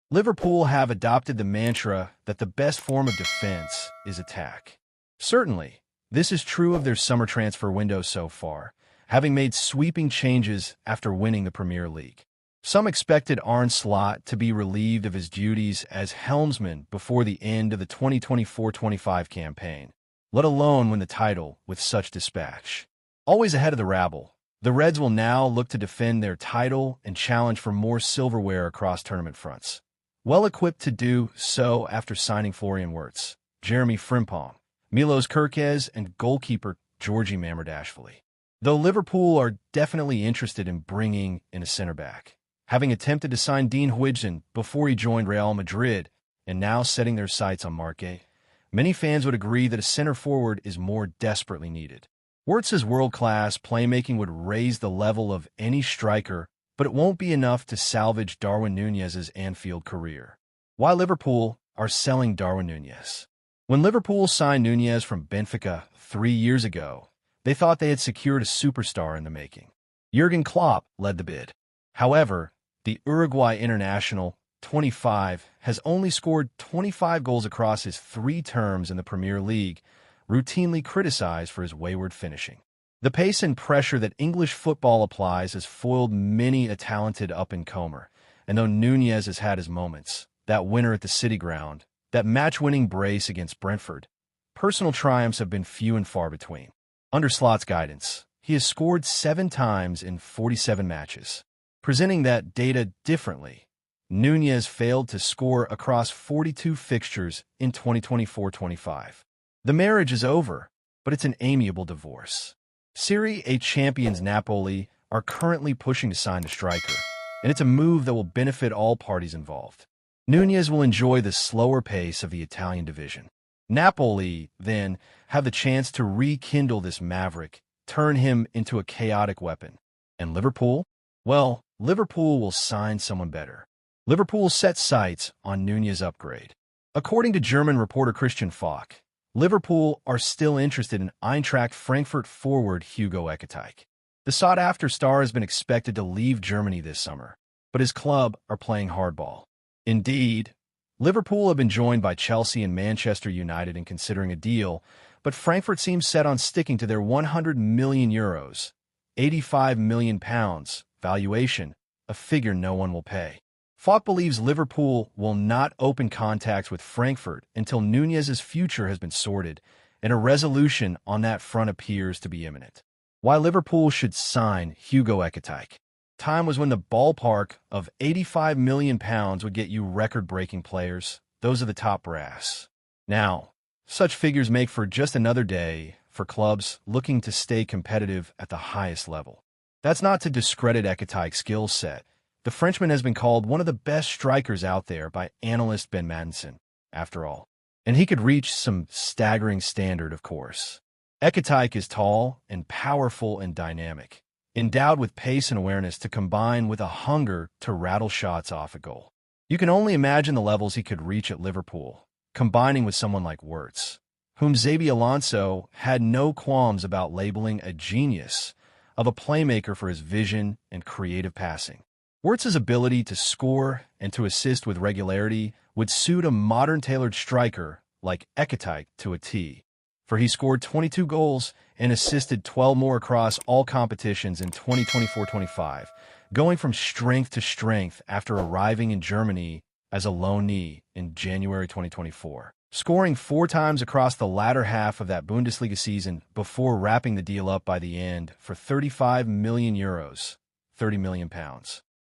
Liverpool have adopted the mantra that the best form of defense is attack. Certainly, this is true of their summer transfer window so far, having made sweeping changes after winning the Premier League. Some expected Arne Slot to be relieved of his duties as helmsman before the end of the 2024-25 campaign, let alone win the title with such dispatch. Always ahead of the rabble, the Reds will now look to defend their title and challenge for more silverware across tournament fronts. Well equipped to do so after signing Florian Wirtz, Jeremy Frimpong, Milos Kerkez, and goalkeeper Georgi Mamardashvili. Though Liverpool are definitely interested in bringing in a center-back, having attempted to sign Dean Huijsen before he joined Real Madrid and now setting their sights on Marque, many fans would agree that a center-forward is more desperately needed. Wirtz's world-class playmaking would raise the level of any striker, but it won't be enough to salvage Darwin Núñez's Anfield career. Why Liverpool are selling Darwin Núñez? When Liverpool signed Núñez from Benfica 3 years ago, they thought they had secured a superstar in the making. Jurgen Klopp led the bid. However, the Uruguay international, 25, has only scored 25 goals across his 3 terms in the Premier League, routinely criticized for his wayward finishing. The pace and pressure that English football applies has foiled many a talented up-and-comer, and though Núñez has had his moments, that winner at the City Ground, that match-winning brace against Brentford, personal triumphs have been few and far between. Under Slot's guidance, he has scored 7 times in 47 matches. Presenting that data differently, Núñez failed to score across 42 fixtures in 2024-25. The marriage is over, but it's an amiable divorce. Serie A champions Napoli are currently pushing to sign the striker, and it's a move that will benefit all parties involved. Núñez will enjoy the slower pace of the Italian division. Napoli, then, have the chance to rekindle this maverick, turn him into a chaotic weapon. And Liverpool? Well, Liverpool will sign someone better. Liverpool set sights on Núñez upgrade. According to German reporter Christian Falk, Liverpool are still interested in Eintracht Frankfurt forward Hugo Ekitike. The sought-after star has been expected to leave Germany this summer, but his club are playing hardball. Indeed, Liverpool have been joined by Chelsea and Manchester United in considering a deal, but Frankfurt seems set on sticking to their €100 million, £85 million valuation, a figure no one will pay. Falk believes Liverpool will not open contacts with Frankfurt until Núñez's future has been sorted, and a resolution on that front appears to be imminent. Why Liverpool should sign Hugo Ekitike? Time was when the ballpark of £85 million would get you record-breaking players. Those are the top brass. Now, such figures make for just another day for clubs looking to stay competitive at the highest level. That's not to discredit Ekitike's skill set. The Frenchman has been called one of the best strikers out there by analyst Ben Madison, after all. And he could reach some staggering standard, of course. Ekitike is tall and powerful and dynamic, endowed with pace and awareness to combine with a hunger to rattle shots off a goal. You can only imagine the levels he could reach at Liverpool, combining with someone like Wirtz, whom Xabi Alonso had no qualms about labeling a genius of a playmaker for his vision and creative passing. Wirtz's ability to score and to assist with regularity would suit a modern tailored striker like Ekitike to a T, for he scored 22 goals and assisted 12 more across all competitions in 2024-25, going from strength to strength after arriving in Germany as a loanee in January 2024, scoring 4 times across the latter half of that Bundesliga season before wrapping the deal up by the end for €35 million, £30 million.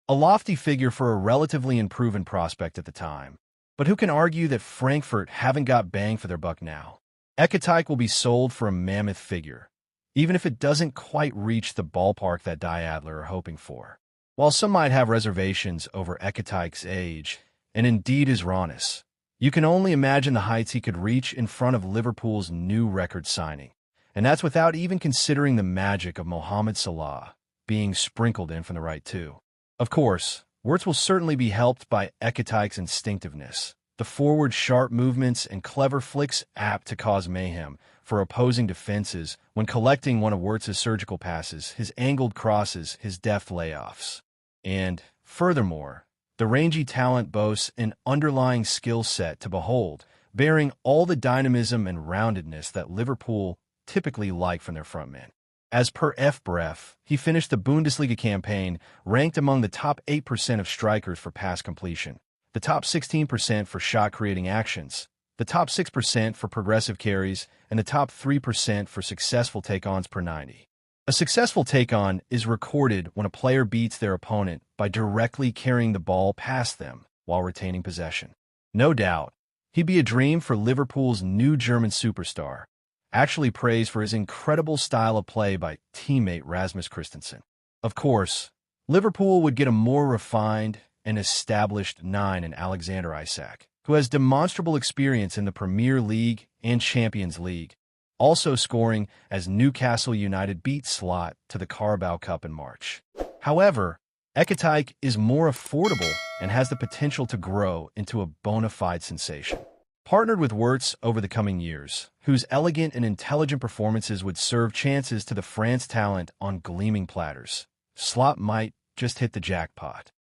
A lofty figure for a relatively unproven prospect at the time. But who can argue that Frankfurt haven't got bang for their buck now? Ekitike will be sold for a mammoth figure, even if it doesn't quite reach the ballpark that Die Adler are hoping for. While some might have reservations over Ekitike's age, and indeed his rawness, you can only imagine the heights he could reach in front of Liverpool's new record signing. And that's without even considering the magic of Mohamed Salah being sprinkled in from the right too. Of course, Wirtz will certainly be helped by Ekitike's instinctiveness, the forward sharp movements and clever flicks apt to cause mayhem for opposing defenses when collecting one of Wirtz's surgical passes, his angled crosses, his deft layoffs. And, furthermore, The rangy talent boasts an underlying skill set to behold, bearing all the dynamism and roundedness that Liverpool typically like from their frontmen. As per FBref, he finished the Bundesliga campaign ranked among the top 8% of strikers for pass completion, the top 16% for shot-creating actions, the top 6% for progressive carries, and the top 3% for successful take-ons per 90. A successful take-on is recorded when a player beats their opponent by directly carrying the ball past them while retaining possession. No doubt, he'd be a dream for Liverpool's new German superstar, actually praised for his incredible style of play by teammate Rasmus Christensen. Of course, Liverpool would get a more refined and established 9 in Alexander Isak, who has demonstrable experience in the Premier League and Champions League, also scoring as Newcastle United beat Slot to the Carabao Cup in March. However, Ekatike is more affordable and has the potential to grow into a bona fide sensation. Partnered with Wirtz over the coming years, whose elegant and intelligent performances would serve chances to the France talent on gleaming platters, Slot might just hit the jackpot.